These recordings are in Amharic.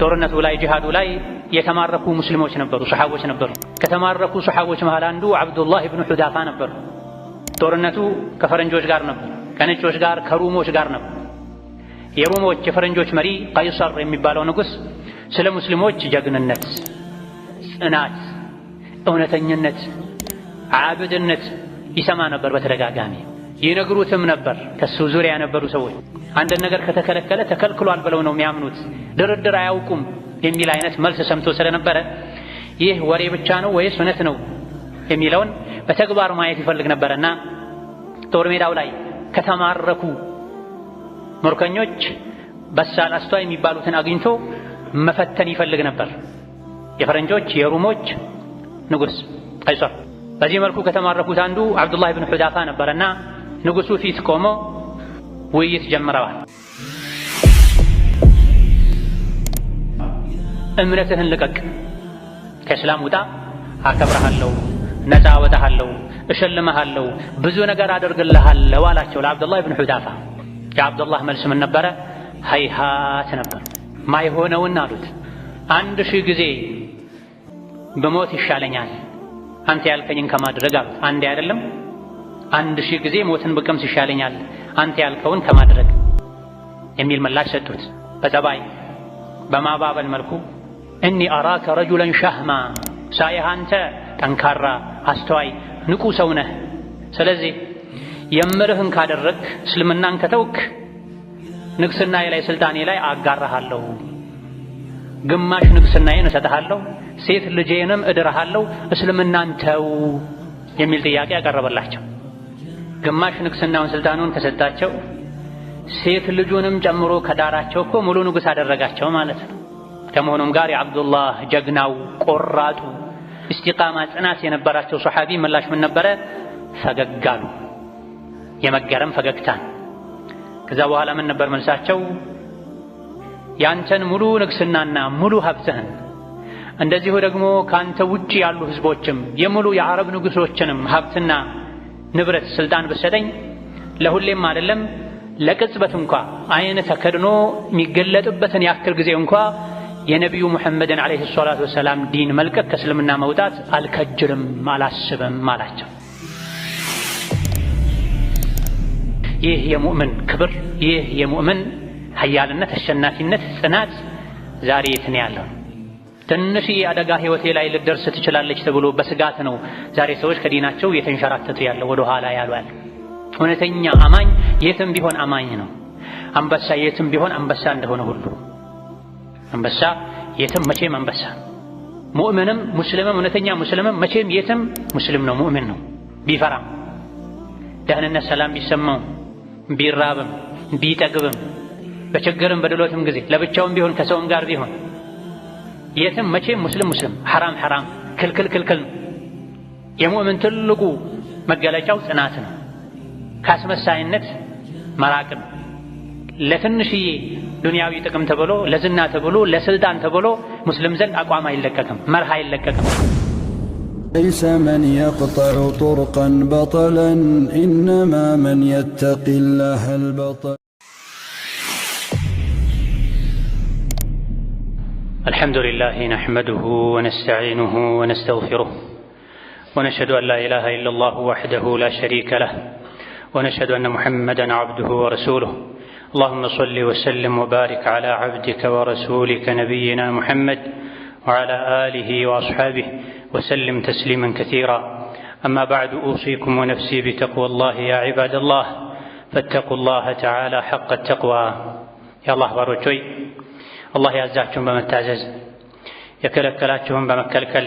ጦርነቱ ላይ ጂሃዱ ላይ የተማረኩ ሙስሊሞች ነበሩ፣ ሱሐቦች ነበሩ። ከተማረኩ ሱሐቦች መሃል አንዱ አብዱላህ ኢብኑ ሁዳፋ ነበሩ። ጦርነቱ ከፈረንጆች ጋር ነበር፣ ከነጮች ጋር ከሩሞች ጋር ነበር። የሩሞች የፈረንጆች መሪ ቀይሰር የሚባለው ንጉሥ ስለ ሙስሊሞች ጀግንነት፣ ጽናት፣ እውነተኝነት፣ ዓብድነት ይሰማ ነበር በተደጋጋሚ ይነግሩትም ነበር። ከሱ ዙሪያ የነበሩ ሰዎች አንድ ነገር ከተከለከለ ተከልክሏል ብለው ነው የሚያምኑት፣ ድርድር አያውቁም የሚል አይነት መልስ ሰምቶ ስለነበረ ይህ ወሬ ብቻ ነው ወይስ እውነት ነው የሚለውን በተግባር ማየት ይፈልግ ነበርና ጦር ሜዳው ላይ ከተማረኩ ምርኮኞች በሳል አስተዋይ የሚባሉትን አግኝቶ መፈተን ይፈልግ ነበር። የፈረንጆች የሩሞች ንጉሥ ቀይሰር። በዚህ መልኩ ከተማረኩት አንዱ አብዱላህ ኢብኑ ሁዳፋ ነበርና ንጉሡ ፊት ቆሞ ውይይት ጀምረዋል። እምነትህን ልቀቅ፣ ከእስላም ውጣ፣ አከብረሃለሁ፣ ነፃ አወጣሃለሁ፣ እሸልመሃለሁ፣ ብዙ ነገር አደርግልሃለሁ አላቸው ለአብዱላህ ኢብኑ ሁዳፋ። የአብዱላህ መልስ ምን ነበረ? ሀይሃት ነበር። ማይሆነውን አሉት። 1000 ጊዜ በሞት ይሻለኛል አንተ ያልከኝን ከማድረግ አሉት። አንዴ አይደለም 1000 ጊዜ ሞትን ብቀምስ ይሻለኛል አንተ ያልከውን ከማድረግ የሚል ምላሽ ሰጡት። በጸባይ በማባበል መልኩ እኒ አራከ ረጁለን ሸህማ፣ ሳይህ አንተ ጠንካራ አስተዋይ ንቁ ሰው ነህ። ስለዚህ የምርህን ካደረግክ እስልምናን ከተውክ ንግስናዬ ላይ ስልጣኔ ላይ አጋራሃለሁ፣ ግማሽ ንግስናዬን እሰጥሃለሁ፣ ሴት ልጄንም እድርሃለሁ፣ እስልምናን ተው የሚል ጥያቄ ያቀረበላቸው። ግማሽ ንግስናውን ስልጣኑን ከሰጣቸው ሴት ልጁንም ጨምሮ ከዳራቸው እኮ ሙሉ ንጉሥ አደረጋቸው ማለት ነው። ከመሆኑም ጋር የአብዱላህ ጀግናው ቆራጡ እስቲቃማ ጽናት የነበራቸው ሶሐቢ ምላሽ ምን ነበረ? ፈገግ አሉ። የመገረም ፈገግታን። ከዛ በኋላ ምን ነበር መልሳቸው? ያንተን ሙሉ ንግስናና ሙሉ ሀብትህን እንደዚሁ ደግሞ ካንተ ውጪ ያሉ ህዝቦችም የሙሉ የአረብ ንጉሶችንም ሀብትና ንብረት ስልጣን ብሰጠኝ ለሁሌም አይደለም ለቅጽበት እንኳ አይን ተከድኖ የሚገለጥበትን ያክል ጊዜ እንኳ የነቢዩ ሙሐመድን ዓለይሂ ሰላቱ ወሰላም ዲን መልቀቅ ከእስልምና መውጣት አልከጅልም አላስብም አላቸው። ይህ የሙእምን ክብር፣ ይህ የሙእምን ሀያልነት፣ አሸናፊነት፣ ጽናት ዛሬ የት ነው ያለው? ትንሽዬ አደጋ ህይወቴ ላይ ልደርስ ትችላለች ተብሎ በስጋት ነው ዛሬ ሰዎች ከዲናቸው እየተንሸራተቱ ያለው ወደ ኋላ ያሉ ያለ። እውነተኛ አማኝ የትም ቢሆን አማኝ ነው። አንበሳ የትም ቢሆን አንበሳ እንደሆነ ሁሉ አንበሳ የትም መቼም አንበሳ፣ ሙእምንም ሙስሊምም እውነተኛ ሙስሊምም መቼም የትም ሙስሊም ነው፣ ሙእምን ነው። ቢፈራም ደህንነት ሰላም ቢሰማው ቢራብም ቢጠግብም በችግርም በድሎትም ጊዜ ለብቻውም ቢሆን ከሰውም ጋር ቢሆን የትም መቼም ሙስሊም ሐራም ሐራም ክልክል ክልክል ነው። የሙእምን ትልቁ መገለጫው ጽናት ነው። ካስመሳይነት መራቅ ነው። ለትንሽዬ ዱንያዊ ጥቅም ተብሎ ለዝና ተብሎ ለስልጣን ተብሎ ሙስሊም ዘንድ አቋም አይለቀቅም፣ መርህ አይለቀቅም። ليس من يقطع طرقا بطلا إنما من يتقي الله البطل. الحمد لله نحمده ونستعينه ونستغفره ونشهد أن لا إله إلا الله وحده لا شريك له ونشهد أن محمدا عبده ورسوله. اللهم صل وسلم وبارك على عبدك ورسولك نبينا محمد وعلى آله وأصحابه وسلم تسليما كثيرا. أما بعد أوصيكم ونفسي بتقوى الله يا عباد الله فاتقوا الله تعالى حق التقوى. يا الله باروچوي الله ያዛችሁን በመታዘዝ የከለከላችሁን በመከልከል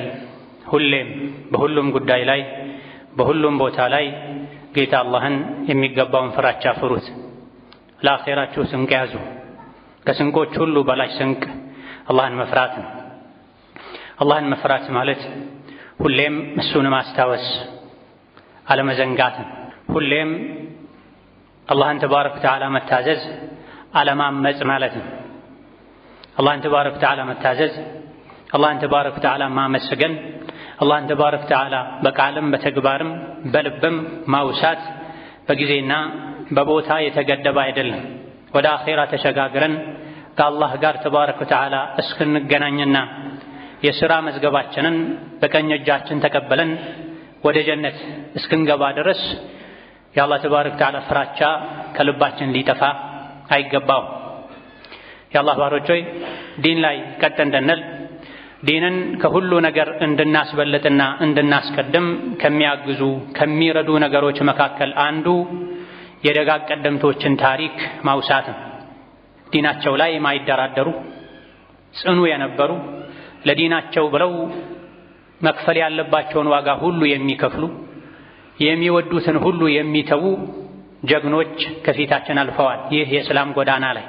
ሁሌም በሁሉም ጉዳይ ላይ በሁሉም ቦታ ላይ ጌታ አላህን የሚገባውን ፍራቻ ፍሩት። ለአኺራችሁ ስንቅ ያዙ። ከስንቆች ሁሉ በላጭ ስንቅ አላህን መፍራት ነው። አላህን መፍራት ማለት ሁሌም እሱን ማስታወስ አለመዘንጋት ነው። ሁሌም አላህን ተባረከ ወተዓላ መታዘዝ አለማመጽ ማለት ነው። አላህን ተባረከ ወተዓላ መታዘዝ፣ አላህን ተባረከ ወተዓላ ማመስገን፣ አላህን ተባረከ ወተዓላ በቃልም በተግባርም በልብም ማውሳት በጊዜና በቦታ የተገደበ አይደለም። ወደ አኼራ ተሸጋግረን ከአላህ ጋር ተባረከ ወተዓላ እስክንገናኝና የሥራ መዝገባችንን በቀኝ እጃችን ተቀበለን ወደ ጀነት እስክንገባ ድረስ የአላህ ተባረከ ወተዓላ ፍራቻ ከልባችን ሊጠፋ አይገባው። የአላህ ባሮች ሆይ ዲን ላይ ቀጥ እንድንል ዲንን ከሁሉ ነገር እንድናስበልጥና እንድናስቀድም ከሚያግዙ ከሚረዱ ነገሮች መካከል አንዱ የደጋግ ቀደምቶችን ታሪክ ማውሳት ነው። ዲናቸው ላይ የማይደራደሩ ጽኑ የነበሩ ለዲናቸው ብለው መክፈል ያለባቸውን ዋጋ ሁሉ የሚከፍሉ የሚወዱትን ሁሉ የሚተዉ ጀግኖች ከፊታችን አልፈዋል። ይህ የእስላም ጎዳና ላይ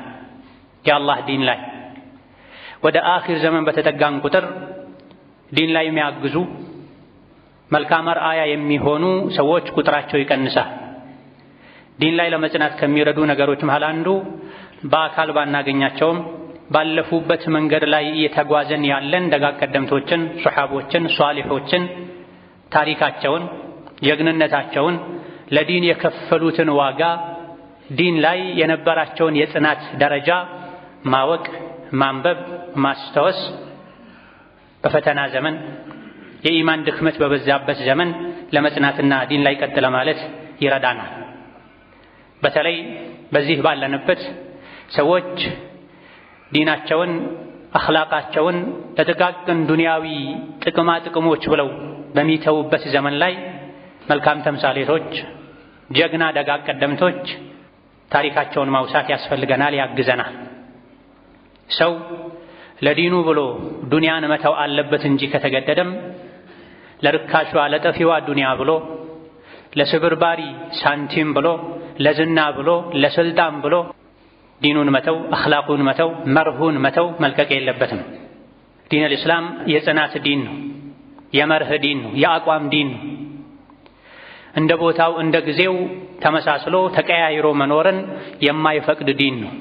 የአላህ ዲን ላይ ወደ አኺር ዘመን በተጠጋን ቁጥር ዲን ላይ የሚያግዙ መልካም አርአያ የሚሆኑ ሰዎች ቁጥራቸው ይቀንሳል። ዲን ላይ ለመጽናት ከሚረዱ ነገሮች መሃል አንዱ በአካል ባናገኛቸውም ባለፉበት መንገድ ላይ እየተጓዘን ያለን ደጋግ ቀደምቶችን፣ ሱሐቦችን፣ ሷሊሖችን ታሪካቸውን፣ ጀግንነታቸውን፣ ለዲን የከፈሉትን ዋጋ፣ ዲን ላይ የነበራቸውን የጽናት ደረጃ ማወቅ፣ ማንበብ፣ ማስታወስ በፈተና ዘመን የኢማን ድክመት በበዛበት ዘመን ለመጽናትና ዲን ላይ ቀጥ ለማለት ይረዳናል። በተለይ በዚህ ባለንበት ሰዎች ዲናቸውን አኽላቃቸውን ለጥቃቅን ዱንያዊ ጥቅማ ጥቅሞች ብለው በሚተውበት ዘመን ላይ መልካም ተምሳሌቶች፣ ጀግና ደጋግ ቀደምቶች ታሪካቸውን ማውሳት ያስፈልገናል፣ ያግዘናል። ሰው ለዲኑ ብሎ ዱንያን መተው አለበት እንጂ ከተገደደም ለርካሿ ለጠፊዋ ዱንያ ብሎ ለስብርባሪ ሳንቲም ብሎ ለዝና ብሎ ለስልጣን ብሎ ዲኑን መተው፣ አኽላቁን መተው፣ መርሁን መተው መልቀቅ የለበትም። ዲን አልእስላም የጽናት ዲን ነው፣ የመርህ ዲን ነው፣ የአቋም ዲን ነው። እንደ ቦታው እንደ ጊዜው ተመሳስሎ ተቀያይሮ መኖርን የማይፈቅድ ዲን ነው።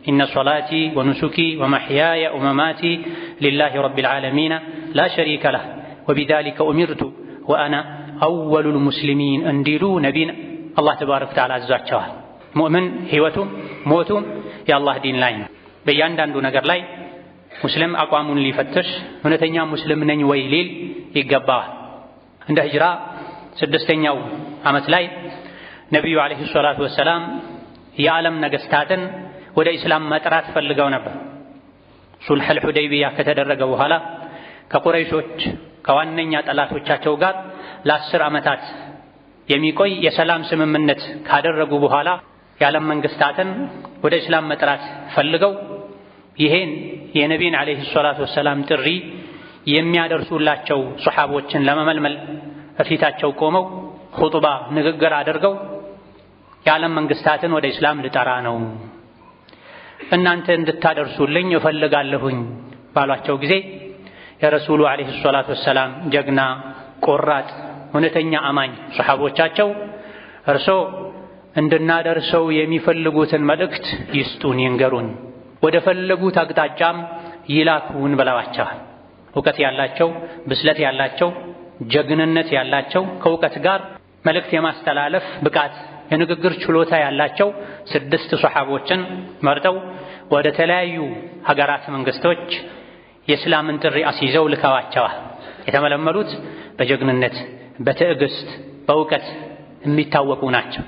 ኢነ ሶላቲ ወኑሱኪ ወመሕያየ ወመማቲ ሊላሂ ረቢል ዓለሚን ላ ሸሪከ ለህ ወቢዛሊከ ኡሚርቱ ወአና አወሉል ሙስሊሚን እንዲሉ ነቢን አላህ ተባረከ ወተዓላ አዟቸዋል። ሙእምን ሕይወቱም ሞቱም የአላህ ዲን ላይ ነው። በእያንዳንዱ ነገር ላይ ሙስሊም አቋሙን ሊፈትሽ እውነተኛ ሙስሊም ነኝ ወይ ሊል ይገባዋል። እንደ ሂጅራ 6ኛው ዓመት ላይ ነቢዩ ዓለይሂ ሰላቱ ወሰላም የዓለም ነገሥታትን ወደ ኢስላም መጥራት ፈልገው ነበር። ሱልሑል ሑደይቢያ ከተደረገ በኋላ ከቁረይሾች ከዋነኛ ጠላቶቻቸው ጋር ለ10 ዓመታት የሚቆይ የሰላም ስምምነት ካደረጉ በኋላ የዓለም መንግስታትን ወደ እስላም መጥራት ፈልገው ይሄን የነቢይን ዓለይሂ ሰላቱ ወሰላም ጥሪ የሚያደርሱላቸው ሱሐቦችን ለመመልመል በፊታቸው ቆመው ኹጥባ ንግግር አድርገው የዓለም መንግስታትን ወደ እስላም ልጠራ ነው፣ እናንተ እንድታደርሱልኝ እፈልጋለሁኝ ባሏቸው ጊዜ የረሱሉ ዓለይሂ ሰላቱ ወሰላም ጀግና ቆራጥ እውነተኛ አማኝ ሱሐቦቻቸው እርሶ እንድናደርሰው የሚፈልጉትን መልእክት ይስጡን፣ ይንገሩን፣ ወደ ፈለጉት አቅጣጫም ይላኩን ብለዋቸዋል። እውቀት ያላቸው፣ ብስለት ያላቸው፣ ጀግንነት ያላቸው፣ ከእውቀት ጋር መልእክት የማስተላለፍ ብቃት የንግግር ችሎታ ያላቸው 6 ሱሐቦችን መርጠው ወደ ተለያዩ ሀገራት መንግስቶች የእስላምን ጥሪ አስይዘው ልከዋቸዋል። የተመለመሉት በጀግንነት በትዕግስት በእውቀት የሚታወቁ ናቸው።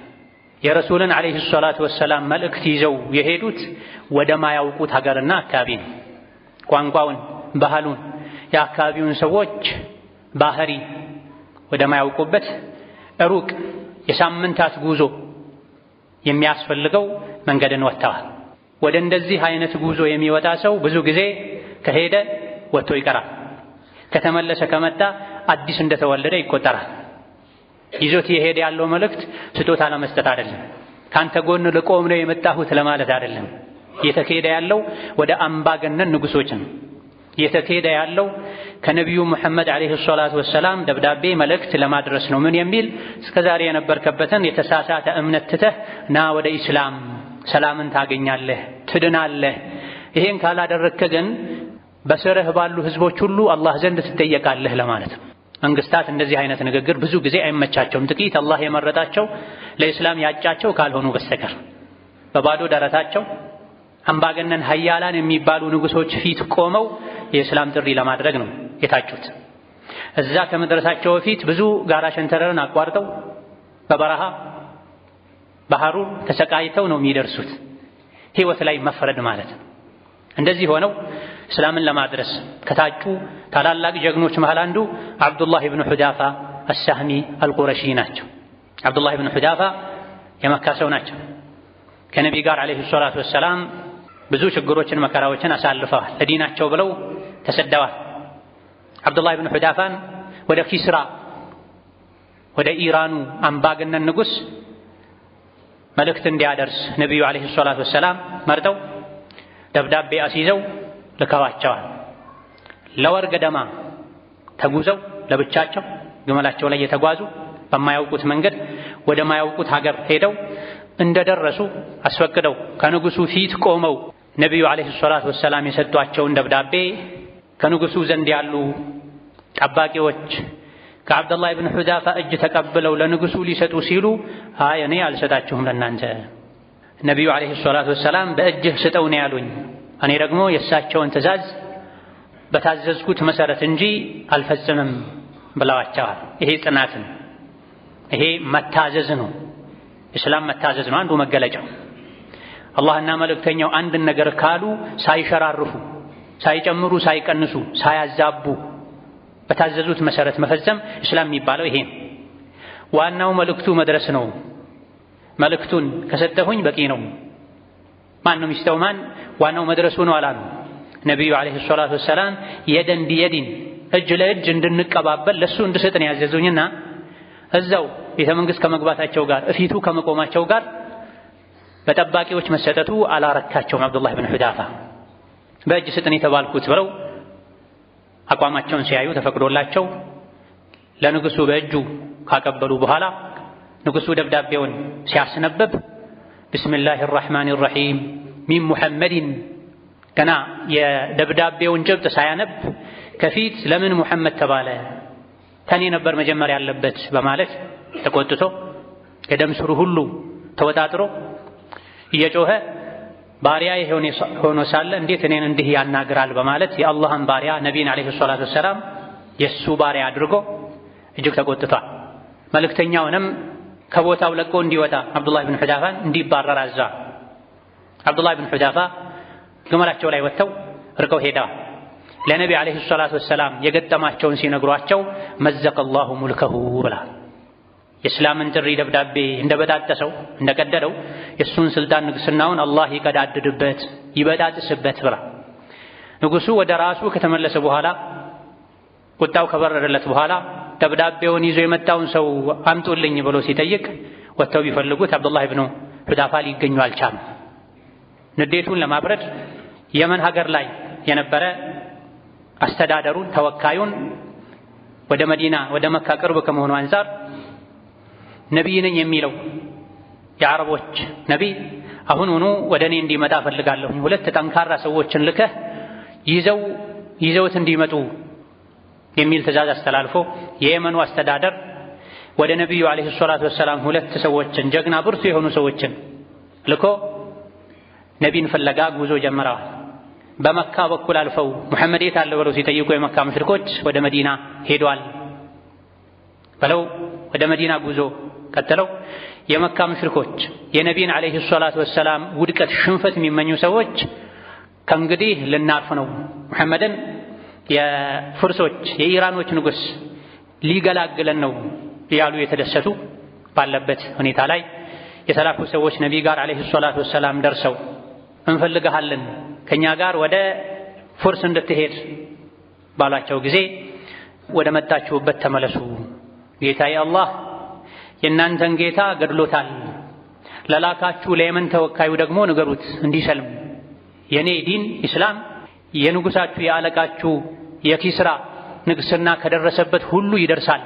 የረሱልን ዓለይሂ ሰላቱ ወሰላም መልእክት ይዘው የሄዱት ወደ ማያውቁት ሀገርና አካባቢ ነው። ቋንቋውን፣ ባህሉን፣ የአካባቢውን ሰዎች ባህሪ ወደ ማያውቁበት ሩቅ የሳምንታት ጉዞ የሚያስፈልገው መንገድን ወጥተዋል። ወደ እንደዚህ አይነት ጉዞ የሚወጣ ሰው ብዙ ጊዜ ከሄደ ወጥቶ ይቀራል። ከተመለሰ ከመጣ አዲስ እንደተወለደ ይቆጠራል። ይዞት የሄደ ያለው መልእክት ስጦታ ለመስጠት አይደለም፣ ካንተ ጎን ልቆም ነው የመጣሁት ለማለት አይደለም። እየተካሄደ ያለው ወደ አምባገነን ንጉሶች ነው። እየተካሄደ ያለው ከነቢዩ ሙሐመድ ዓለይሂ ሰላቱ ወሰላም ደብዳቤ መልእክት ለማድረስ ነው። ምን የሚል እስከዛሬ የነበርከበትን የተሳሳተ እምነት ትተህ ና ወደ ኢስላም፣ ሰላምን ታገኛለህ፣ ትድናለህ። ይሄን ካላደረግክ ግን በስርህ ባሉ ህዝቦች ሁሉ አላህ ዘንድ ትጠየቃለህ ለማለት ነው። መንግስታት እንደዚህ አይነት ንግግር ብዙ ጊዜ አይመቻቸውም። ጥቂት አላህ የመረጣቸው ለኢስላም ያጫቸው ካልሆኑ በስተቀር በባዶ ደረታቸው አምባገነን ሀያላን የሚባሉ ንጉሶች ፊት ቆመው የእስላም ጥሪ ለማድረግ ነው የታጩት። እዛ ከመድረሳቸው በፊት ብዙ ጋራ ሸንተረርን አቋርጠው በበረሃ በሐሩር ተሰቃይተው ነው የሚደርሱት። ህይወት ላይ መፍረድ ማለት ነው። እንደዚህ ሆነው እስላምን ለማድረስ ከታጩ ታላላቅ ጀግኖች መሃል አንዱ አብዱላህ ኢብኑ ሁዳፋ አሳህሚ አልቁረሺ ናቸው። አብዱላህ ኢብኑ ሁዳፋ የመካ ሰው ናቸው። ከነቢ ጋር አለይሂ ሰላቱ ወሰላም ብዙ ችግሮችን መከራዎችን አሳልፈዋል። ለዲናቸው ብለው ተሰደዋል። አብዱላህ ኢብኑ ሁዳፋን ወደ ኪስራ ወደ ኢራኑ አምባገነን ንጉስ መልእክት እንዲያደርስ ነቢዩ አለይሂ ሰላቱ ወሰላም መርጠው ደብዳቤ አስይዘው ልከዋቸዋል። ለወር ገደማ ተጉዘው ለብቻቸው ግመላቸው ላይ የተጓዙ በማያውቁት መንገድ ወደ ማያውቁት ሀገር ሄደው እንደደረሱ አስፈቅደው ከንጉሱ ፊት ቆመው ነቢዩ አለይሂ ሰላቱ ወሰላም የሰጧቸውን ደብዳቤ ከንጉሱ ዘንድ ያሉ ጠባቂዎች ከአብዱላህ ኢብኑ ሁዳፋ እጅ ተቀብለው ለንጉሱ ሊሰጡ ሲሉ አይ እኔ አልሰጣችሁም ለናንተ ነቢዩ አለይሂ ሰላቱ ወሰላም በእጅህ ስጠው ነው ያሉኝ። እኔ ደግሞ የእሳቸውን ትእዛዝ በታዘዝኩት መሰረት እንጂ አልፈጽምም ብለዋቸዋል። ይሄ ጽናት ነው። ይሄ መታዘዝ ነው። እስላም መታዘዝ ነው አንዱ መገለጫው። አላህና መልእክተኛው አንድን ነገር ካሉ ሳይሸራርፉ፣ ሳይጨምሩ፣ ሳይቀንሱ፣ ሳያዛቡ በታዘዙት መሰረት መፈጸም እስላም የሚባለው ይሄ ነው። ዋናው መልእክቱ መድረስ ነው። መልእክቱን ከሰጠሁኝ በቂ ነው። ማን ነው የሚስተው? ማን ዋናው መድረሱ ነው አላሉ ነቢዩ አለይሂ ሰላቱ ወሰላም። የደን ቢየዲን እጅ ለእጅ እንድንቀባበል ለሱ እንድሰጥ ነው ያዘዙኝና እዛው ቤተ መንግስት ከመግባታቸው ጋር እፊቱ ከመቆማቸው ጋር በጠባቂዎች መሰጠቱ አላረካቸውም። አብዱላህ ኢብኑ ሁዳፋ በእጅ ስጥን የተባልኩት ብለው አቋማቸውን ሲያዩ ተፈቅዶላቸው ለንጉሱ በእጁ ካቀበሉ በኋላ ንጉሱ ደብዳቤውን ሲያስነበብ ቢስሚላሂ ራሕማኒ ራሒም ሚን ሙሐመድን ገና የደብዳቤውን ጭብጥ ሳያነብ ከፊት ለምን ሙሐመድ ተባለ? ከኔ ነበር መጀመር ያለበት በማለት ተቆጥቶ የደም ስሩ ሁሉ ተወጣጥሮ እየጮኸ ባሪያ ሆኖ ሳለ እንዴት እኔን እንዲህ ያናግራል በማለት የአላህን ባሪያ ነቢይን አለይሂ ሰላቱ ወሰላም የሱ ባሪያ አድርጎ እጅግ ተቆጥቷል። መልእክተኛውንም ከቦታው ለቆ እንዲወጣ አብዱላህ ኢብኑ ሁዳፋን እንዲባረር አዛ። አብዱላህ ኢብኑ ሁዳፋ ግመላቸው ላይ ወጥተው ርቀው ሄደዋል። ለነቢ አለይሂ ሰላቱ ወሰላም የገጠማቸውን ሲነግሯቸው መዘቀላሁ ሙልከሁ ብላ የእስላምን ጥሪ ደብዳቤ እንደበጣጠሰው እንደቀደደው የእሱን ስልጣን ንግስናውን አላህ ይቀዳድድበት ይበጣጥስበት ብላ ንጉሱ ወደ ራሱ ከተመለሰ በኋላ ቁጣው ከበረደለት በኋላ ደብዳቤውን ይዞ የመጣውን ሰው አምጡልኝ ብሎ ሲጠይቅ ወጥተው ቢፈልጉት አብዱላህ ኢብኑ ሁዳፋ ሊገኙ አልቻሉም። ንዴቱን ለማብረድ የመን ሀገር ላይ የነበረ አስተዳደሩን ተወካዩን ወደ መዲና ወደ መካ ቅርብ ከመሆኑ አንፃር ነቢይ ነኝ የሚለው የአረቦች ነቢይ አሁኑኑ ወደ እኔ እንዲመጣ እፈልጋለሁ፣ ሁለት ጠንካራ ሰዎችን ልከህ ይዘውት እንዲመጡ የሚል ትእዛዝ አስተላልፎ የየመኑ አስተዳደር ወደ ነቢዩ አለይሂ ሰላቱ ወሰላም ሁለት ሰዎችን ጀግና ብርቱ የሆኑ ሰዎችን ልኮ ነቢይን ፍለጋ ጉዞ ጀመረዋል። በመካ በኩል አልፈው ሙሐመድ የት አለ ብለው ሲጠይቁ የመካ ሙሽሪኮች ወደ መዲና ሄዷል ብለው ወደ መዲና ጉዞ ቀጥለው የመካ ሙሽሪኮች የነቢይን አለይሂ ሰላቱ ወሰላም ውድቀት፣ ሽንፈት የሚመኙ ሰዎች ከእንግዲህ ልናርፍ ነው ሙሐመድን የፍርሶች የኢራኖች ንጉስ ሊገላግለን ነው ያሉ የተደሰቱ ባለበት ሁኔታ ላይ የተላኩ ሰዎች ነቢይ ጋር አለይሂ ሰላቱ ወሰላም ደርሰው እንፈልግሃለን ከኛ ጋር ወደ ፉርስ እንድትሄድ ባላቸው ጊዜ ወደ መጣችሁበት ተመለሱ፣ ጌታዬ አላህ የእናንተን ጌታ ገድሎታል፣ ለላካችሁ ለየመን ተወካዩ ደግሞ ንገሩት እንዲሰልም፣ የኔ ዲን ኢስላም የንጉሳችሁ የአለቃችሁ የኪስራ ንግስና ከደረሰበት ሁሉ ይደርሳል፣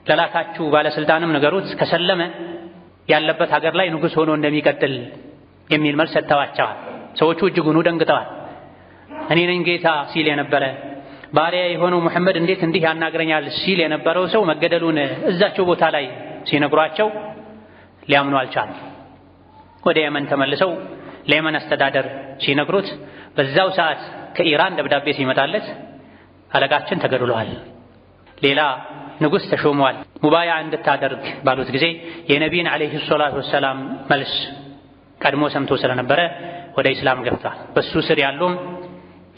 ለላካችሁ ባለስልጣንም ንገሩት ከሰለመ ያለበት ሀገር ላይ ንጉስ ሆኖ እንደሚቀጥል የሚል መልስ ሰጥተዋቸዋል። ሰዎቹ እጅጉን ደንግጠዋል። እኔ ነኝ ጌታ ሲል የነበረ ባሪያ የሆነው ሙሐመድ እንዴት እንዲህ ያናግረኛል ሲል የነበረው ሰው መገደሉን እዛቸው ቦታ ላይ ሲነግሯቸው ሊያምኑ አልቻሉም። ወደ የመን ተመልሰው ለየመን አስተዳደር ሲነግሩት በዛው ሰዓት ከኢራን ደብዳቤ ሲመጣለት አለቃችን ተገድሏል፣ ሌላ ንጉሥ ተሾሟል፣ ሙባያ እንድታደርግ ባሉት ጊዜ የነቢይን ዓለይሂ ሰላቱ ወሰላም መልስ ቀድሞ ሰምቶ ስለነበረ ወደ ኢስላም ገብቷል። በሱ ስር ያሉም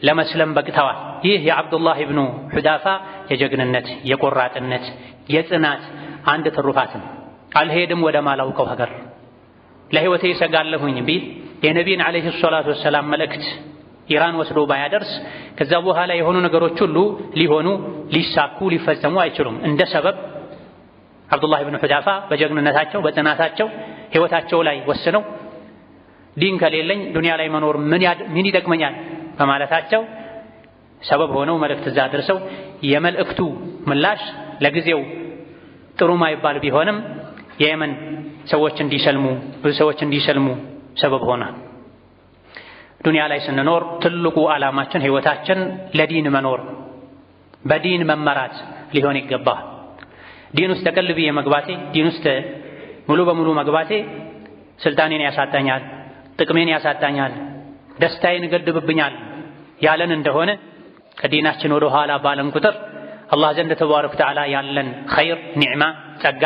ለመስለም በቅተዋል። ይህ የዓብዱላህ ኢብኑ ሑዳፋ የጀግንነት የቆራጥነት የጽናት አንድ ትሩፋት ነው። አልሄድም ወደ ማላውቀው ሀገር ለሕይወቴ ይሰጋለሁኝ ቢል የነቢይን ዓለይሂ ሰላቱ ወሰላም መልእክት ኢራን ወስዶ ባያደርስ ከዛ በኋላ የሆኑ ነገሮች ሁሉ ሊሆኑ ሊሳኩ ሊፈጸሙ አይችሉም። እንደ ሰበብ ዓብዱላህ ኢብኑ ሑዳፋ በጀግንነታቸው በጽናታቸው ሕይወታቸው ላይ ወስነው ዲን ከሌለኝ ዱንያ ላይ መኖር ምን ይጠቅመኛል በማለታቸው ሰበብ ሆነው መልእክት እዛ ደርሰው የመልእክቱ ምላሽ ለጊዜው ጥሩ ማይባል ቢሆንም የየመን ሰዎች እንዲሰልሙ ብዙ ሰዎች እንዲሰልሙ ሰበብ ሆነ። ዱንያ ላይ ስንኖር ትልቁ ዓላማችን ሕይወታችን ለዲን መኖር በዲን መመራት ሊሆን ይገባል። ዲን ውስጥ ተቀልቤ መግባቴ ዲን ውስጥ ሙሉ በሙሉ መግባቴ ስልጣኔን ያሳጣኛል፣ ጥቅሜን ያሳጣኛል፣ ደስታዬን ይገድብብኛል ያለን እንደሆነ ከዲናችን ወደ ኋላ ባለን ቁጥር አላህ ዘንድ ተባረከ ወተዓላ ያለን ኸይር ኒዕማ ጸጋ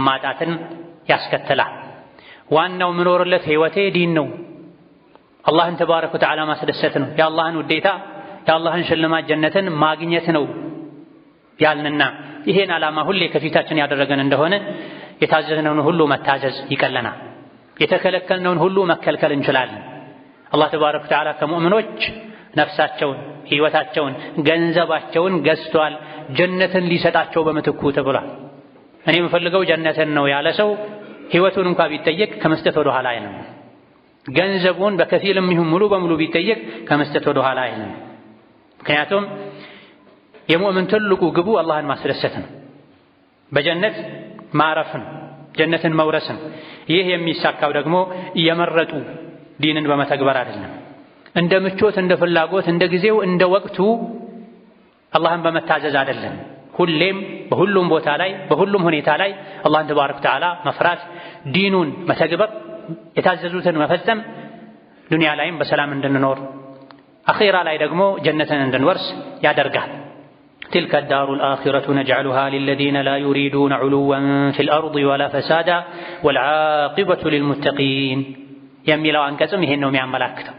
ማጣትን ያስከትላል። ዋናው ምኖርለት ሕይወቴ ዲን ነው፣ አላህን ተባረከ ወተዓላ ማስደሰት ነው፣ የአላህን ውዴታ የአላህን ሽልማት ጀነትን ማግኘት ነው ያልንና ይሄን ዓላማ ሁሌ ከፊታችን ያደረገን እንደሆነ የታዘዝነውን ሁሉ መታዘዝ ይቀለናል፣ የተከለከልነውን ሁሉ መከልከል እንችላለን። አላህ ተባረከ ወተዓላ ከሙእሚኖች ነፍሳቸውን ሕይወታቸውን ገንዘባቸውን ገዝቷል ጀነትን ሊሰጣቸው በምትኩ ተብሏል። እኔ የምፈልገው ጀነትን ነው ያለ ሰው ሕይወቱን እንኳን ቢጠየቅ ከመስጠት ወደ ኋላ አይልም። ገንዘቡን በከፊልም ይሁን ሙሉ በሙሉ ቢጠየቅ ከመስጠት ወደ ኋላ አይልም። ምክንያቱም የሙእምን ትልቁ ግቡ አላህን ማስደሰት ነው፣ በጀነት ማረፍ ነው፣ ጀነትን መውረስ ነው። ይህ የሚሳካው ደግሞ እየመረጡ ዲንን በመተግበር አይደለም። እንደ ምቾት እንደ ፍላጎት እንደ ጊዜው እንደ ወቅቱ አላህን በመታዘዝ አይደለም። ሁሌም በሁሉም ቦታ ላይ በሁሉም ሁኔታ ላይ አላህን ተባረከ ወተዓላ መፍራት፣ ዲኑን መተግበር፣ የታዘዙትን መፈጸም ዱንያ ላይም በሰላም እንድንኖር አኺራ ላይ ደግሞ ጀነትን እንድንወርስ ያደርጋል። تلك الدار الآخرة نجعلها للذين لا يريدون علوا في الأرض ولا فسادا والعاقبة للمتقين የሚለው አንቀጽም ይሄን ነው የሚያመላክተው።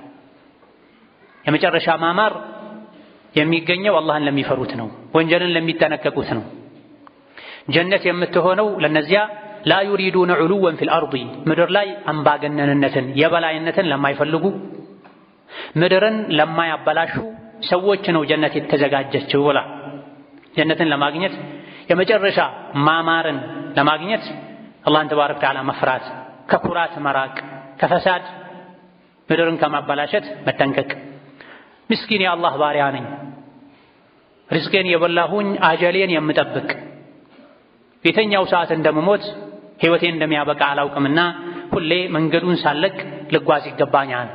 የመጨረሻ ማማር የሚገኘው አላህን ለሚፈሩት ነው፣ ወንጀልን ለሚጠነቀቁት ነው። ጀነት የምትሆነው ለነዚያ ላ ዩሪዱነ ዑሉወን ፊል አርዲ ምድር ላይ አምባገነንነትን የበላይነትን ለማይፈልጉ ምድርን ለማያበላሹ ሰዎች ነው ጀነት የተዘጋጀችው ብላ። ጀነትን ለማግኘት የመጨረሻ ማማርን ለማግኘት አላህን ተባረከ ወተዓላ መፍራት፣ ከኩራት መራቅ፣ ከፈሳድ ምድርን ከማበላሸት መጠንቀቅ። ምስኪን የአላህ ባሪያ ነኝ፣ ሪዝቄን የበላሁኝ አጀሌን የምጠብቅ የተኛው ሰዓት እንደምሞት ሕይወቴን እንደሚያበቃ አላውቅምና ሁሌ መንገዱን ሳለቅ ልጓዝ ይገባኛል።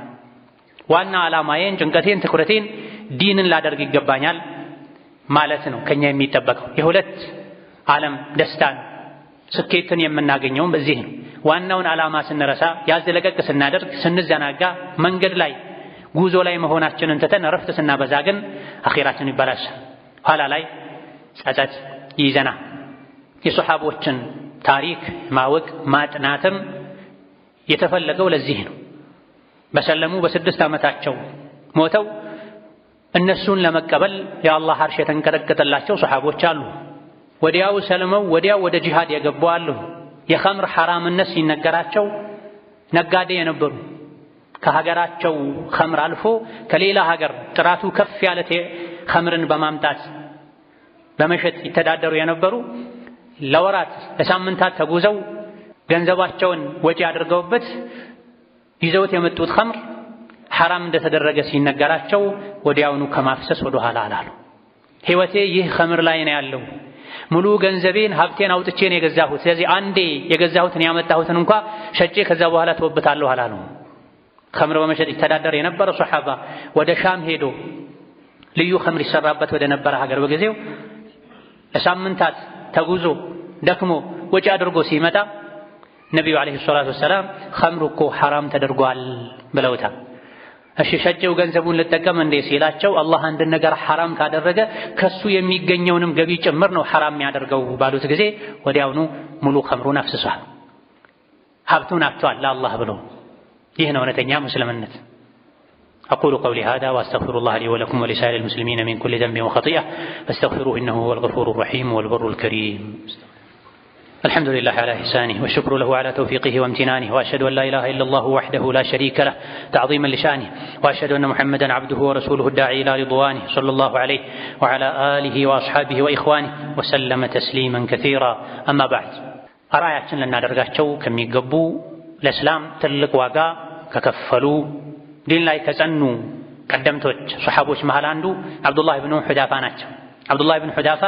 ዋና ዓላማዬን ጭንቀቴን ትኩረቴን ዲንን ላደርግ ይገባኛል ማለት ነው ከኛ የሚጠበቀው። የሁለት ዓለም ደስታን ስኬትን የምናገኘውም በዚህ ነው። ዋናውን ዓላማ ስንረሳ ያዝ ለቀቅ ስናደርግ ስንዘናጋ መንገድ ላይ ጉዞ ላይ መሆናችንን ትተን ረፍት ስናበዛ ግን አኺራችን ይበላሻል። ኋላ ላይ ጸጸት ይይዘናል። የሶሐቦችን ታሪክ ማወቅ ማጥናትም የተፈለገው ለዚህ ነው። በሰለሙ በ6 ዓመታቸው ሞተው እነሱን ለመቀበል የአላህ አርሽ የተንቀጠቀጠላቸው ሶሐቦች አሉ። ወዲያው ሰልመው ወዲያው ወደ ጂሃድ የገቡ አሉ። የኸምር ሐራምነት ሲነገራቸው ነጋዴ የነበሩ ከሀገራቸው ኸምር አልፎ ከሌላ ሀገር ጥራቱ ከፍ ያለ ኸምርን በማምጣት በመሸጥ ይተዳደሩ የነበሩ ለወራት ለሳምንታት ተጉዘው ገንዘባቸውን ወጪ አድርገውበት ይዘውት የመጡት ኸምር ሐራም እንደተደረገ ሲነገራቸው ወዲያውኑ ከማፍሰስ ወደ ኋላ አላሉ። ሕይወቴ ይህ ኸምር ላይ ነው ያለው፣ ሙሉ ገንዘቤን ሀብቴን አውጥቼ ነው የገዛሁት፣ ስለዚህ አንዴ የገዛሁትን ያመጣሁትን እንኳ ሸጬ ከዛ በኋላ ተወብታለሁ አላሉ። ኸምር በመሸጥ ይተዳደር የነበረ ሶሐባ ወደ ሻም ሄዶ ልዩ ኸምር ይሰራበት ወደ ነበረ ሀገር በጊዜው ለሳምንታት ተጉዞ ደክሞ ወጪ አድርጎ ሲመጣ ነቢዩ ዓለይሂ ሰላቱ ወሰላም ኸምሩ እኮ ሐራም ተደርጓል ብለውታል። እሺ ሸጬው ገንዘቡን ልጠቀም እንዴ ሲላቸው አላህ አንድ ነገር ሐራም ካደረገ ከሱ የሚገኘውንም ገቢ ጭምር ነው ሐራም የሚያደርገው ባሉት ጊዜ ወዲያውኑ ሙሉ ኸምሩን አፍስሷል፣ ሀብቱን አጥቷል ለአላህ ብሎ። ይህ ነው እውነተኛ ሙስልምነት። أقول قولي هذا وأستغفر الله لي ولكم ولسائر المسلمين من كل ذنب وخطيئة فاستغفروه إنه هو الغفور الرحيم والبر الكريم. الحمد لله على إحسانه والشكر له على توفيقه وامتنانه، وأشهد أن لا إله إلا الله وحده لا شريك له تعظيما لشانه، وأشهد أن محمدا عبده ورسوله الداعي إلى رضوانه صلى الله عليه وعلى آله وأصحابه وإخوانه وسلم تسليما كثيرا. أما بعد أرأيتنا لنا درجاتشو كم يقبو الإسلام تلك واقع ككفلوا ዲን ላይ ከጸኑ ቀደምቶች ሱሐቦች መሃል አንዱ አብዱላህ ኢብኑ ሁዳፋ ናቸው። አብዱላህ ኢብኑ ሁዳፋ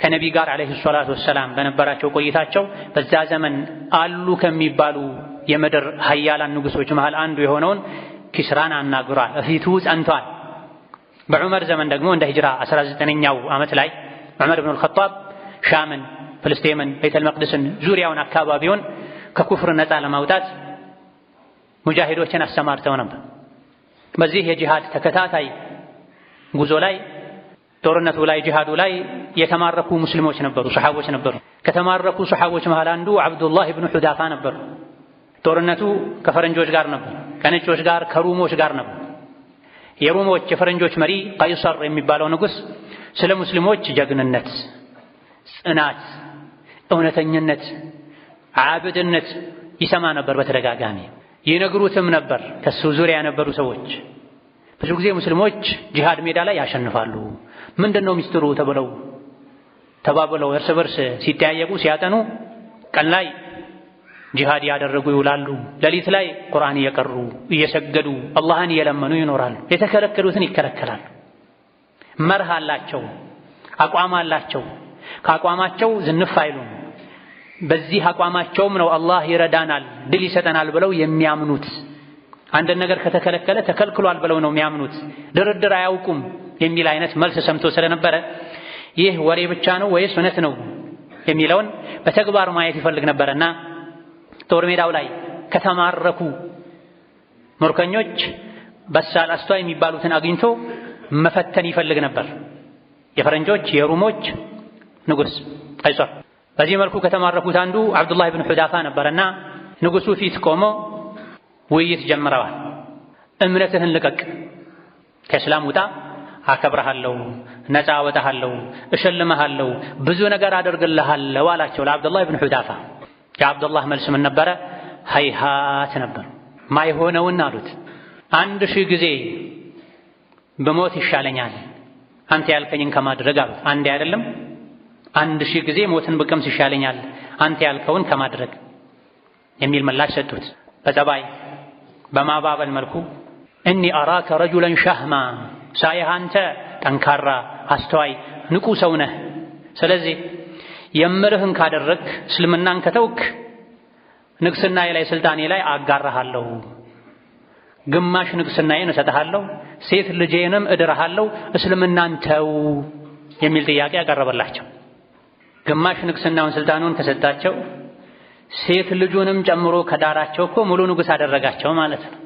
ከነቢ ጋር ዓለይሂ ሰላቱ ወሰላም በነበራቸው ቆይታቸው በዛ ዘመን አሉ ከሚባሉ የምድር ሀያላን ንጉሶች መሃል አንዱ የሆነውን ኪስራን አናግሯል፣ እፊቱ ጸንቷል። በዑመር ዘመን ደግሞ እንደ ሂጅራ 19ኛው ዓመት ላይ ዑመር ኢብኑ አልኸጣብ ሻምን፣ ፍልስጤምን፣ ቤተል መቅደስን ዙሪያውን አካባቢውን ከኩፍር ነፃ ለማውጣት ሙጃሂዶችን አሰማርተው ነበር። በዚህ የጂሃድ ተከታታይ ጉዞ ላይ ጦርነቱ ላይ ጂሃዱ ላይ የተማረኩ ሙስሊሞች ነበሩ፣ ሱሐቦች ነበሩ። ከተማረኩ ሱሐቦች መሃል አንዱ አብዱላህ ኢብኑ ሁዳፋ ነበሩ። ጦርነቱ ከፈረንጆች ጋር ነበር፣ ከነጮች ጋር ከሩሞች ጋር ነበር። የሩሞች የፈረንጆች መሪ ቀይሰር የሚባለው ንጉስ ስለ ሙስሊሞች ጀግንነት፣ ጽናት፣ እውነተኝነት፣ ዓብድነት ይሰማ ነበር በተደጋጋሚ ይነግሩትም ነበር። ከሱ ዙሪያ የነበሩ ሰዎች ብዙ ጊዜ ሙስሊሞች ጂሃድ ሜዳ ላይ ያሸንፋሉ፣ ምንድነው ሚስጥሩ ተባብለው እርስ በርስ ሲተያየቁ ሲያጠኑ ቀን ላይ ጂሃድ ያደረጉ ይውላሉ፣ ሌሊት ላይ ቁርአን እየቀሩ እየሰገዱ አላህን እየለመኑ ይኖራሉ። የተከለከሉትን ይከለከላሉ። መርህ አላቸው፣ አቋም አላቸው። ከአቋማቸው ዝንፍ አይሉም። በዚህ አቋማቸውም ነው አላህ ይረዳናል ድል ይሰጠናል ብለው የሚያምኑት። አንድ ነገር ከተከለከለ ተከልክሏል ብለው ነው የሚያምኑት። ድርድር አያውቁም የሚል አይነት መልስ ሰምቶ ስለነበረ ይህ ወሬ ብቻ ነው ወይስ እውነት ነው የሚለውን በተግባር ማየት ይፈልግ ነበርና ጦር ሜዳው ላይ ከተማረኩ ምርኮኞች በሳል አስተዋይ የሚባሉትን አግኝቶ መፈተን ይፈልግ ነበር። የፈረንጆች የሩሞች ንጉስ ቀይሰር። በዚህ መልኩ ከተማረኩት አንዱ አብዱላህ ኢብኑ ሁዳፋ ነበርና ንጉሱ ፊት ቆሞ ውይይት ጀምረዋል። እምነትህን ልቀቅ፣ ከእስላም ውጣ፣ አከብረሃለሁ፣ ነፃ አወጣሃለሁ፣ እሸልመሃለሁ፣ ብዙ ነገር አደርግልሃለሁ አላቸው ለአብዱላህ ኢብኑ ሁዳፋ። የአብዱላህ መልስ ምን ነበረ? ሀይሃት ነበር። ማይሆነውን አሉት። 1000 ጊዜ በሞት ይሻለኛል አንተ ያልከኝን ከማድረግ አሉት። አንዴ አይደለም 1000 ጊዜ ሞትን ብቀምስ ይሻለኛል አንተ ያልከውን ከማድረግ የሚል ምላሽ ሰጡት። በጸባይ በማባበል መልኩ እኒ አራከ ረጁለን ሸህማ፣ ሳይህ አንተ ጠንካራ አስተዋይ ንቁ ሰው ነህ። ስለዚህ የምርህን ካደረግክ እስልምናን ከተውክ ንግስናዬ ላይ ስልጣኔ ላይ አጋራሃለሁ፣ ግማሽ ንግስናዬን እሰጥሃለሁ፣ ሴት ልጄንም እድርሃለሁ፣ እስልምናን ተው የሚል ጥያቄ ያቀረበላቸው። ግማሽ ንግስናውን ስልጣኑን ከሰጣቸው ሴት ልጁንም ጨምሮ ከዳራቸው እኮ ሙሉ ንጉስ አደረጋቸው ማለት ነው።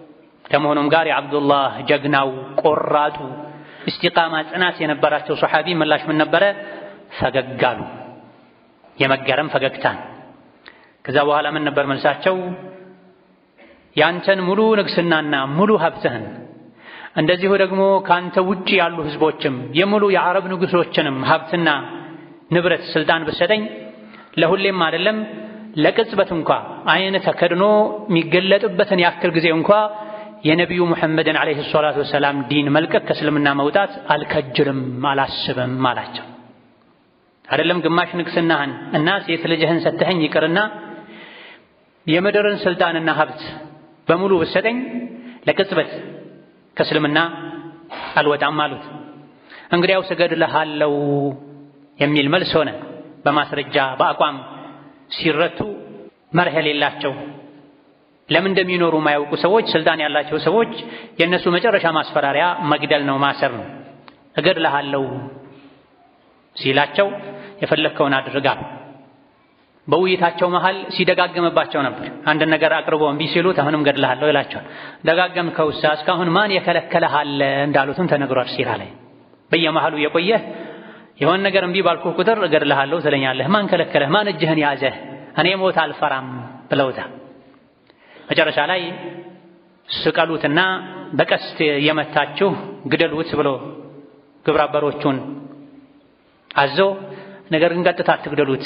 ከመሆኑም ጋር የአብዱላህ ጀግናው ቆራጡ እስቲቃማ ጽናት የነበራቸው ሱሐቢ ምላሽ ምን ነበረ? ፈገግ አሉ። የመገረም ፈገግታን። ከዛ በኋላ ምን ነበር መልሳቸው? ያንተን ሙሉ ንግስናና ሙሉ ሀብትህን እንደዚሁ ደግሞ ካንተ ውጪ ያሉ ህዝቦችም የሙሉ የአረብ ንጉሶችንም ሀብትና ንብረት ስልጣን ብሰጠኝ ለሁሌም አይደለም ለቅጽበት እንኳ አይን ተከድኖ የሚገለጥበትን ያክል ጊዜ እንኳ የነቢዩ ሙሐመድን ዓለይሂ ሰላቱ ወሰላም ዲን መልቀቅ ከእስልምና መውጣት አልከጅልም አላስብም አላቸው። አይደለም ግማሽ ንግስናህን እና ሴት ልጅህን ሰተኸኝ ይቅርና የምድርን ስልጣንና ሀብት በሙሉ ብሰጠኝ ለቅጽበት ከእስልምና አልወጣም አሉት። እንግዲያው ስገድልሃለሁ የሚል መልስ ሆነ። በማስረጃ በአቋም ሲረቱ መርህ የሌላቸው ለምን እንደሚኖሩ የማያውቁ ሰዎች፣ ስልጣን ያላቸው ሰዎች የእነሱ መጨረሻ ማስፈራሪያ መግደል ነው፣ ማሰር ነው። እገድልሃለሁ ሲላቸው የፈለግከውን አድርጋ በውይይታቸው መሃል ሲደጋገምባቸው ነበር። አንድ ነገር አቅርቦ እምቢ ሲሉት አሁንም ገድልሃለሁ ይላቸዋል። ደጋገምከውሳ እስካሁን ማን የከለከለህ አለ እንዳሉትም ተነግሯል ሲራ ላይ። በየመሃሉ የቆየህ የሆነ ነገር እምቢ ባልኩህ ቁጥር እገድልሃለሁ ትለኛለህ፣ ማን ከለከለህ? ማን እጅህን ያዘህ? እኔ ሞት አልፈራም ብለውታል። መጨረሻ ላይ ስቀሉትና በቀስት የመታችሁ ግደሉት ብሎ ግብረ አበሮቹን አዞ፣ ነገር ግን ቀጥታ አትግደሉት፣